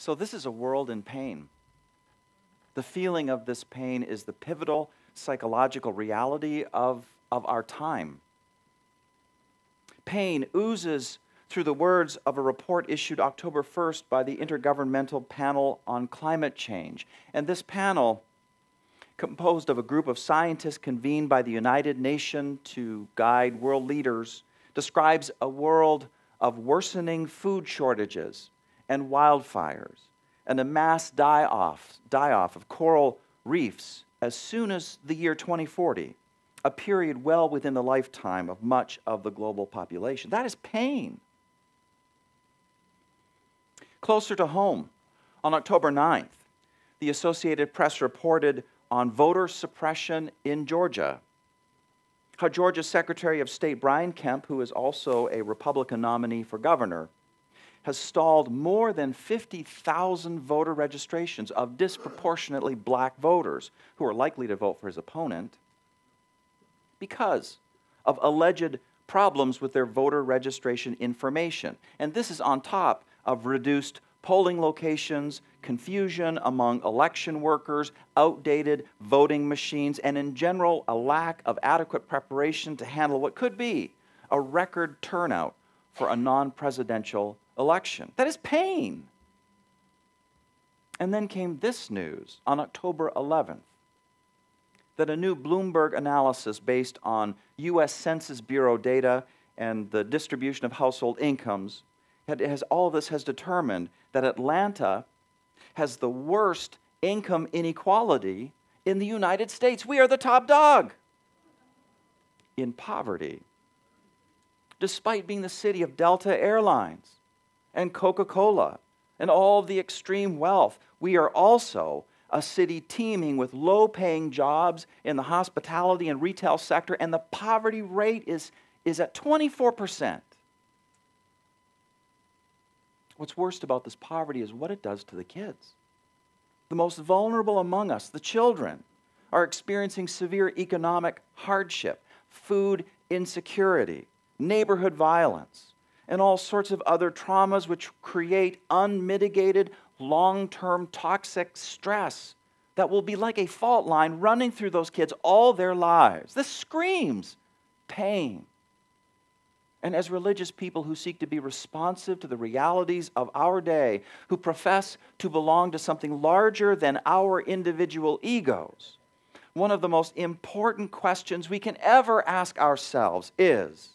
So this is a world in pain. The feeling of this pain is the pivotal psychological reality of our time. Pain oozes through the words of a report issued October 1st by the Intergovernmental Panel on Climate Change. And this panel, composed of a group of scientists convened by the United Nations to guide world leaders, describes a world of worsening food shortages and wildfires and a mass die-off of coral reefs as soon as the year 2040, a period well within the lifetime of much of the global population. That is pain. Closer to home, on October 9th, the Associated Press reported on voter suppression in Georgia. How Georgia's Secretary of State Brian Kemp, who is also a Republican nominee for governor, has stalled more than 50,000 voter registrations of disproportionately black voters who are likely to vote for his opponent because of alleged problems with their voter registration information. And this is on top of reduced polling locations, confusion among election workers, outdated voting machines, and in general, a lack of adequate preparation to handle what could be a record turnout for a non-presidential election. That is pain. And then came this news on October 11th, that a new Bloomberg analysis based on U.S. Census Bureau data and the distribution of household incomes all of this has determined that Atlanta has the worst income inequality in the United States. We are the top dog in poverty, despite being the city of Delta Airlines and Coca-Cola and all of the extreme wealth. We are also a city teeming with low-paying jobs in the hospitality and retail sector, and the poverty rate is at 24%. What's worst about this poverty is what it does to the kids. The most vulnerable among us, the children, are experiencing severe economic hardship, food insecurity, neighborhood violence, and all sorts of other traumas which create unmitigated, long-term toxic stress that will be like a fault line running through those kids all their lives. This screams pain. And as religious people who seek to be responsive to the realities of our day, who profess to belong to something larger than our individual egos, one of the most important questions we can ever ask ourselves is,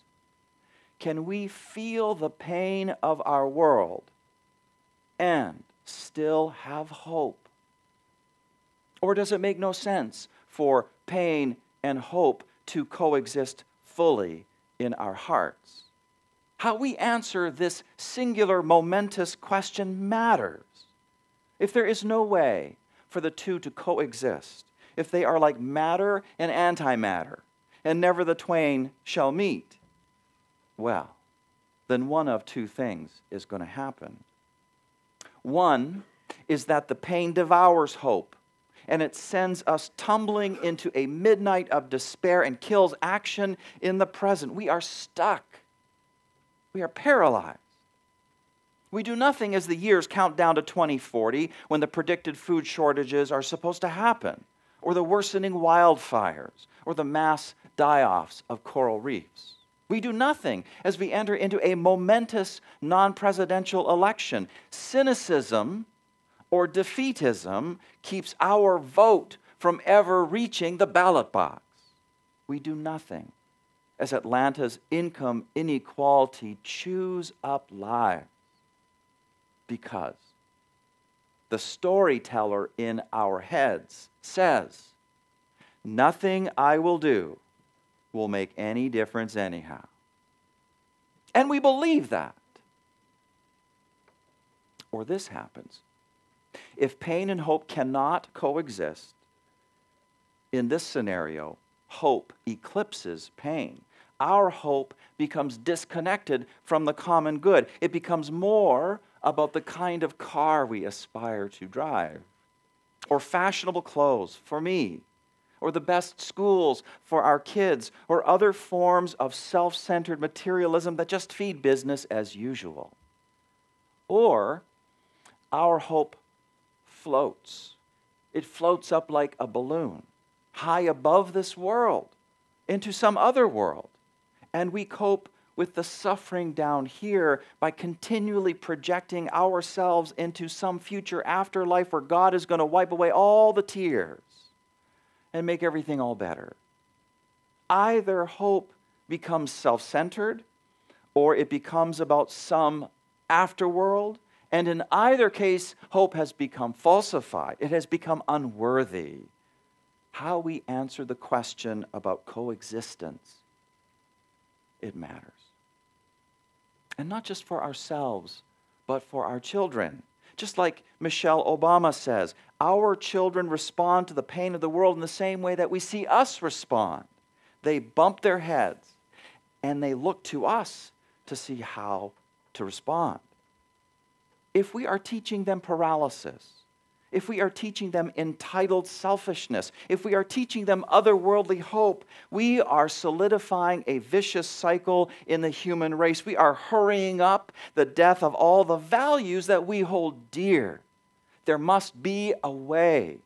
can we feel the pain of our world and still have hope? Or does it make no sense for pain and hope to coexist fully in our hearts? How we answer this singular, momentous question matters. If there is no way for the two to coexist, if they are like matter and antimatter, and never the twain shall meet, well, then one of two things is going to happen. One is that the pain devours hope, and it sends us tumbling into a midnight of despair and kills action in the present. We are stuck. We are paralyzed. We do nothing as the years count down to 2040 when the predicted food shortages are supposed to happen, or the worsening wildfires, or the mass die-offs of coral reefs. We do nothing as we enter into a momentous non-presidential election. Cynicism or defeatism keeps our vote from ever reaching the ballot box. We do nothing as Atlanta's income inequality chews up lives because the storyteller in our heads says, nothing I will do will make any difference anyhow. And we believe that. Or this happens. If pain and hope cannot coexist, in this scenario, hope eclipses pain. Our hope becomes disconnected from the common good. It becomes more about the kind of car we aspire to drive, or fashionable clothes for me, or the best schools for our kids, or other forms of self-centered materialism that just feed business as usual. Or our hope floats. It floats up like a balloon, high above this world, into some other world. And we cope with the suffering down here by continually projecting ourselves into some future afterlife where God is going to wipe away all the tears and make everything all better. Either hope becomes self-centered or it becomes about some afterworld. And in either case, hope has become falsified. It has become unworthy. How we answer the question about coexistence, it matters. And not just for ourselves, but for our children. Just like Michelle Obama says, our children respond to the pain of the world in the same way that we see us respond. They bump their heads, and they look to us to see how to respond. If we are teaching them paralysis, if we are teaching them entitled selfishness, if we are teaching them otherworldly hope, we are solidifying a vicious cycle in the human race. We are hurrying up the death of all the values that we hold dear. There must be a way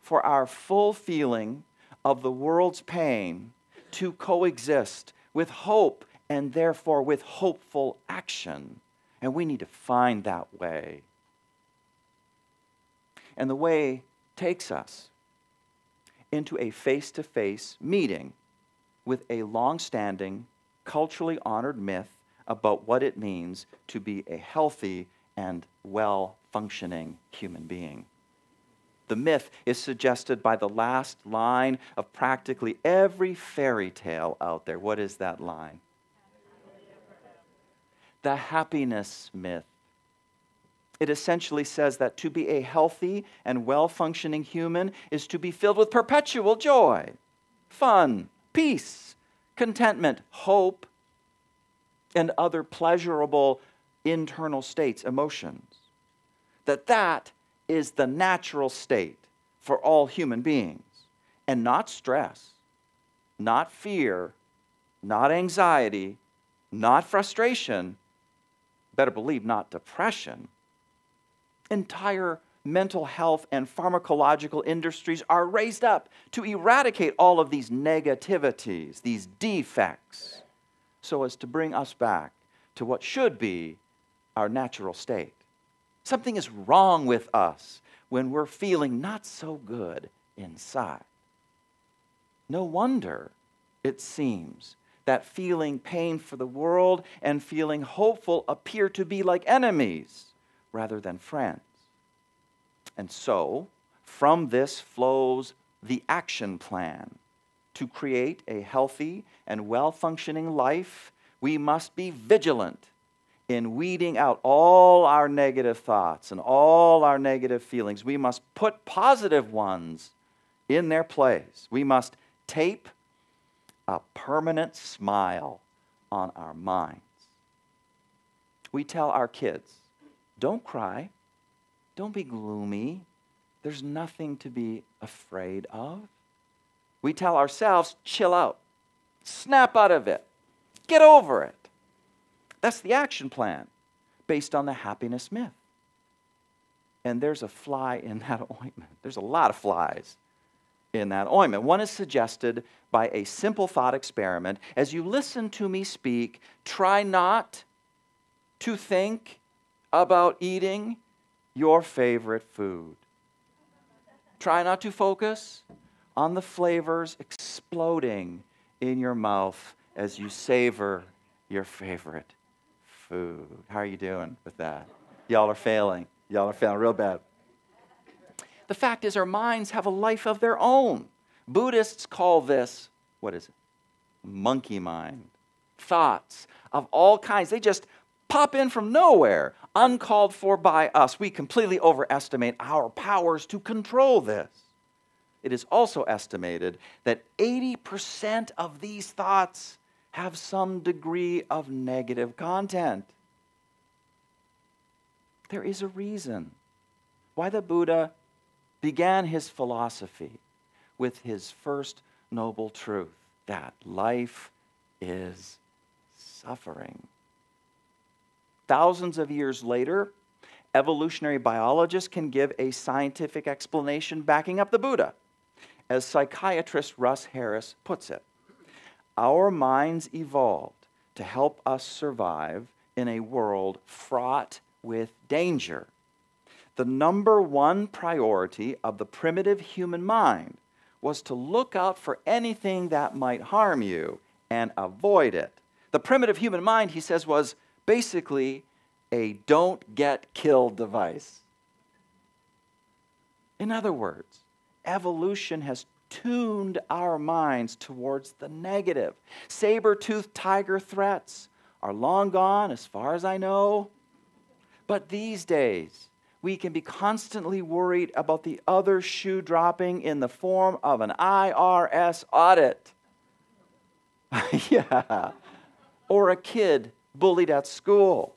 for our full feeling of the world's pain to coexist with hope and therefore with hopeful action. And we need to find that way. And the way takes us into a face-to-face meeting with a long-standing, culturally honored myth about what it means to be a healthy and well-functioning human being. The myth is suggested by the last line of practically every fairy tale out there. What is that line? The happiness myth. It essentially says that to be a healthy and well-functioning human is to be filled with perpetual joy, fun, peace, contentment, hope, and other pleasurable internal states, emotions. That is the natural state for all human beings, and not stress, not fear, not anxiety, not frustration, better believe not depression. Entire mental health and pharmacological industries are raised up to eradicate all of these negativities, these defects, so as to bring us back to what should be our natural state. Something is wrong with us when we're feeling not so good inside. No wonder, it seems, that feeling pain for the world and feeling hopeful appear to be like enemies rather than friends. And so, from this flows the action plan. To create a healthy and well-functioning life, we must be vigilant in weeding out all our negative thoughts and all our negative feelings. We must put positive ones in their place. We must tape a permanent smile on our minds. We tell our kids, don't cry, don't be gloomy, there's nothing to be afraid of. We tell ourselves, chill out, snap out of it, get over it. That's the action plan based on the happiness myth. And there's a fly in that ointment. There's a lot of flies in that ointment. One is suggested by a simple thought experiment. As you listen to me speak, try not to think about eating your favorite food. Try not to focus on the flavors exploding in your mouth as you savor your favorite food. How are you doing with that? Y'all are failing. Y'all are failing real bad. The fact is, our minds have a life of their own. Buddhists call this, what is it? Monkey mind. Thoughts of all kinds. They just pop in from nowhere, uncalled for by us. We completely overestimate our powers to control this. It is also estimated that 80% of these thoughts have some degree of negative content. There is a reason why the Buddha began his philosophy with his first noble truth, that life is suffering. Thousands of years later, Evolutionary biologists can give a scientific explanation backing up the Buddha. As psychiatrist Russ Harris puts it, our minds evolved to help us survive in a world fraught with danger. The number one priority of the primitive human mind was to look out for anything that might harm you and avoid it. The primitive human mind, he says, was basically a don't get killed device. In other words, evolution has tuned our minds towards the negative. Saber-toothed tiger threats are long gone, as far as I know. But these days, we can be constantly worried about the other shoe dropping in the form of an IRS audit. Yeah. Or a kid bullied at school,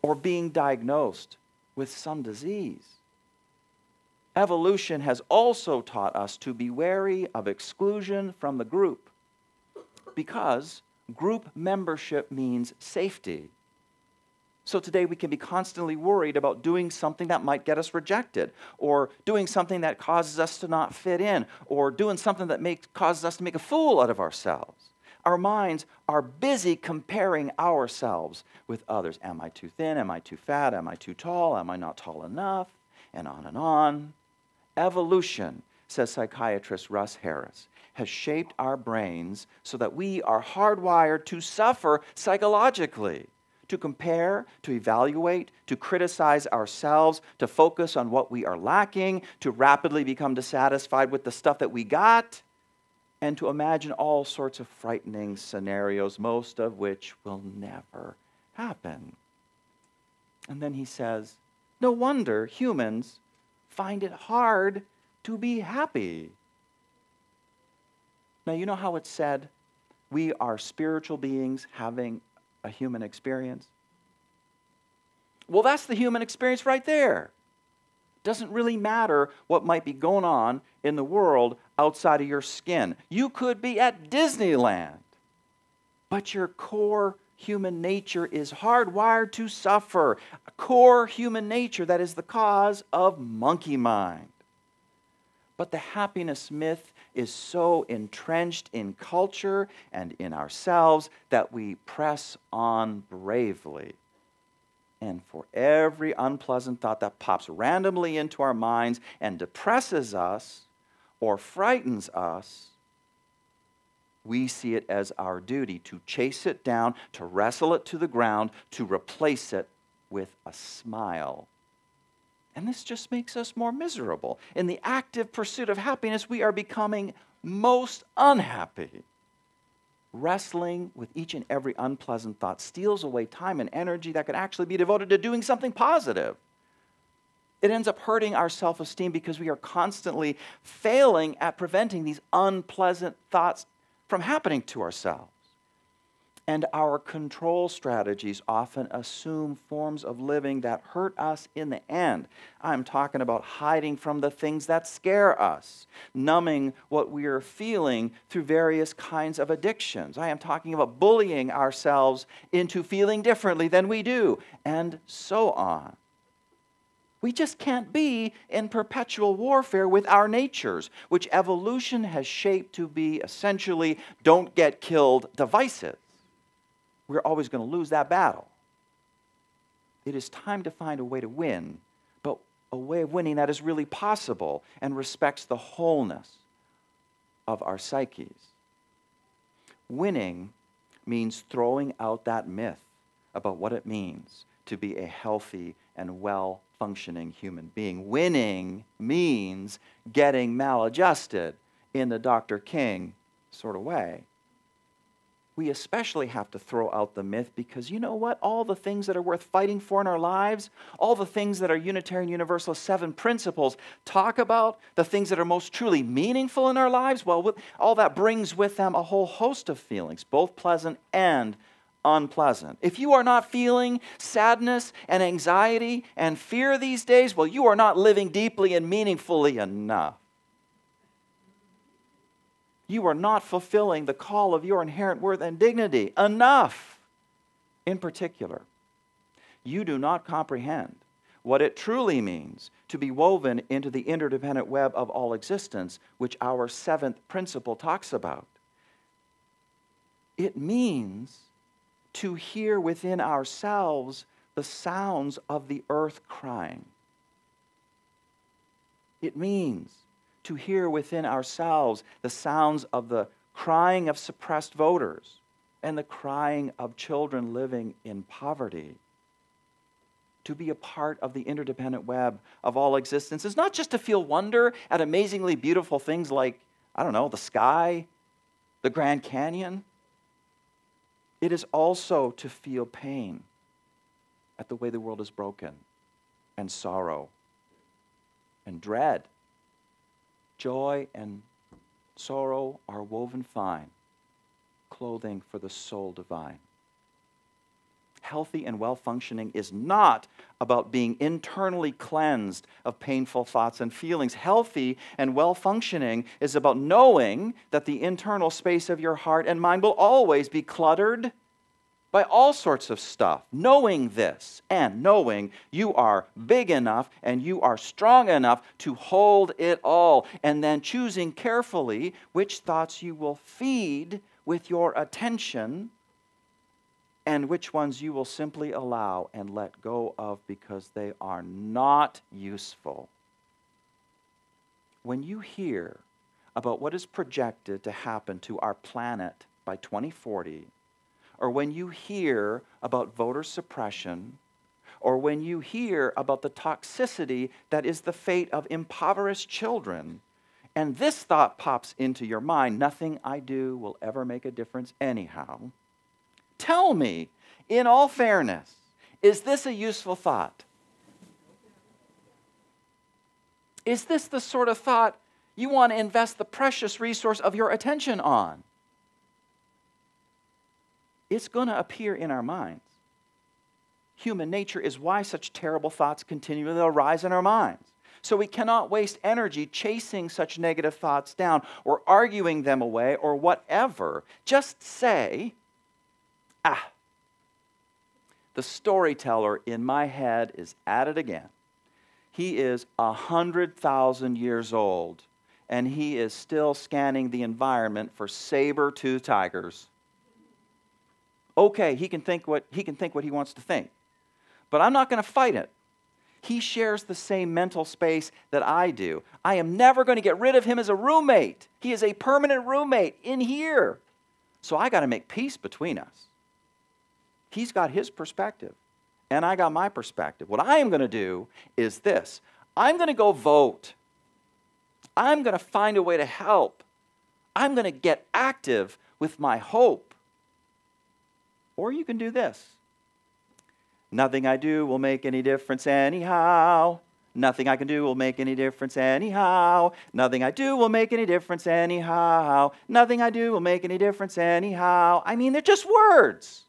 or being diagnosed with some disease. Evolution has also taught us to be wary of exclusion from the group, because group membership means safety. So today we can be constantly worried about doing something that might get us rejected, or doing something that causes us to not fit in, or doing something that causes us to make a fool out of ourselves. Our minds are busy comparing ourselves with others. Am I too thin? Am I too fat? Am I too tall? Am I not tall enough? And on and on. Evolution, says psychiatrist Russ Harris, has shaped our brains so that we are hardwired to suffer psychologically, to compare, to evaluate, to criticize ourselves, to focus on what we are lacking, to rapidly become dissatisfied with the stuff that we got, and to imagine all sorts of frightening scenarios, most of which will never happen. And then he says, no wonder humans find it hard to be happy. Now, you know how it's said, we are spiritual beings having a human experience? Well, that's the human experience right there. Doesn't really matter what might be going on in the world outside of your skin. You could be at Disneyland, but your core human nature is hardwired to suffer. A core human nature that is the cause of monkey mind. But the happiness myth is so entrenched in culture and in ourselves that we press on bravely. And for every unpleasant thought that pops randomly into our minds and depresses us or frightens us, we see it as our duty to chase it down, to wrestle it to the ground, to replace it with a smile. And this just makes us more miserable. In the active pursuit of happiness, we are becoming most unhappy. Wrestling with each and every unpleasant thought steals away time and energy that could actually be devoted to doing something positive. It ends up hurting our self-esteem because we are constantly failing at preventing these unpleasant thoughts from happening to ourselves. And our control strategies often assume forms of living that hurt us in the end. I'm talking about hiding from the things that scare us, numbing what we are feeling through various kinds of addictions. I am talking about bullying ourselves into feeling differently than we do, and so on. We just can't be in perpetual warfare with our natures, which evolution has shaped to be essentially don't get killed devices. We're always going to lose that battle. It is time to find a way to win, but a way of winning that is really possible and respects the wholeness of our psyches. Winning means throwing out that myth about what it means to be a healthy and well-functioning human being. Winning means getting maladjusted in the Dr. King sort of way. We especially have to throw out the myth because you know what? All the things that are worth fighting for in our lives, all the things that our Unitarian Universalist 7 principles talk about, the things that are most truly meaningful in our lives, well, all that brings with them a whole host of feelings, both pleasant and unpleasant. If you are not feeling sadness and anxiety and fear these days, well, you are not living deeply and meaningfully enough. You are not fulfilling the call of your inherent worth and dignity enough. In particular, you do not comprehend what it truly means to be woven into the interdependent web of all existence, which our seventh principle talks about. It means to hear within ourselves the sounds of the earth crying. It means to hear within ourselves the sounds of the crying of suppressed voters and the crying of children living in poverty. To be a part of the interdependent web of all existence is not just to feel wonder at amazingly beautiful things like, I don't know, the sky, the Grand Canyon. It is also to feel pain at the way the world is broken, and sorrow, and dread. Joy and sorrow are woven fine, clothing for the soul divine. Healthy and well-functioning is not about being internally cleansed of painful thoughts and feelings. Healthy and well-functioning is about knowing that the internal space of your heart and mind will always be cluttered by all sorts of stuff. Knowing this and knowing you are big enough and you are strong enough to hold it all, and then choosing carefully which thoughts you will feed with your attention and which ones you will simply allow and let go of because they are not useful. When you hear about what is projected to happen to our planet by 2040, or when you hear about voter suppression, or when you hear about the toxicity that is the fate of impoverished children, and this thought pops into your mind, nothing I do will ever make a difference anyhow. Tell me, in all fairness, is this a useful thought? Is this the sort of thought you want to invest the precious resource of your attention on? It's going to appear in our minds. Human nature is why such terrible thoughts continually arise in our minds. So we cannot waste energy chasing such negative thoughts down or arguing them away or whatever. Just say, the storyteller in my head is at it again. He is 100,000 years old, and he is still scanning the environment for saber-toothed tigers. Okay, he can think what he wants to think, but I'm not going to fight it. He shares the same mental space that I do. I am never going to get rid of him as a roommate. He is a permanent roommate in here. So I got to make peace between us. He's got his perspective, and I got my perspective. What I am going to do is this. I'm going to go vote. I'm going to find a way to help. I'm going to get active with my hope. Or you can do this. Nothing I do will make any difference anyhow. Nothing I can do will make any difference anyhow. Nothing I do will make any difference anyhow. Nothing I do will make any difference anyhow. I mean, they're just words.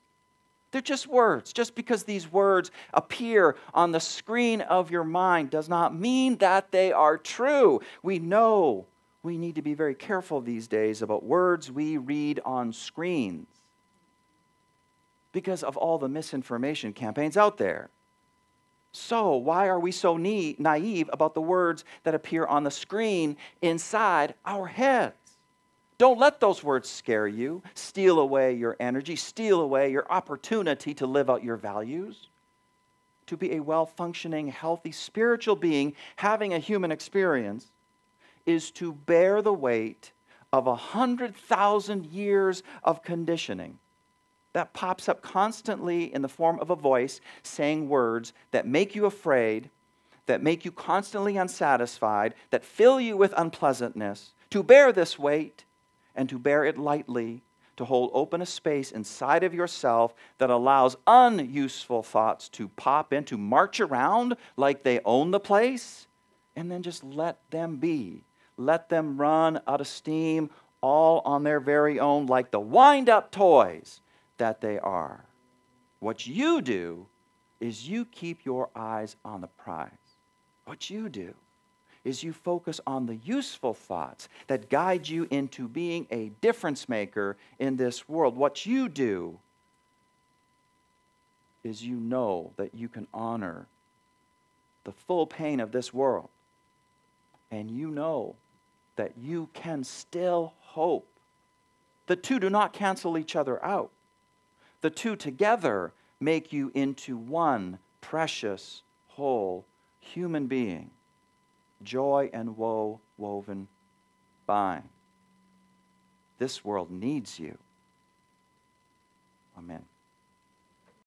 They're just words. Just because these words appear on the screen of your mind does not mean that they are true. We know we need to be very careful these days about words we read on screens because of all the misinformation campaigns out there. So why are we so naive about the words that appear on the screen inside our heads? Don't let those words scare you, steal away your energy, steal away your opportunity to live out your values. To be a well-functioning, healthy, spiritual being having a human experience is to bear the weight of 100,000 years of conditioning that pops up constantly in the form of a voice saying words that make you afraid, that make you constantly unsatisfied, that fill you with unpleasantness. To bear this weight and to bear it lightly, to hold open a space inside of yourself that allows unuseful thoughts to pop in, to march around like they own the place, and then just let them be. Let them run out of steam all on their very own like the wind-up toys that they are. What you do is you keep your eyes on the prize. What you do is you focus on the useful thoughts that guide you into being a difference maker in this world. What you do is you know that you can honor the full pain of this world, and you know that you can still hope. The two do not cancel each other out. The two together make you into one precious, whole human being, joy and woe woven by. This world needs you. Amen.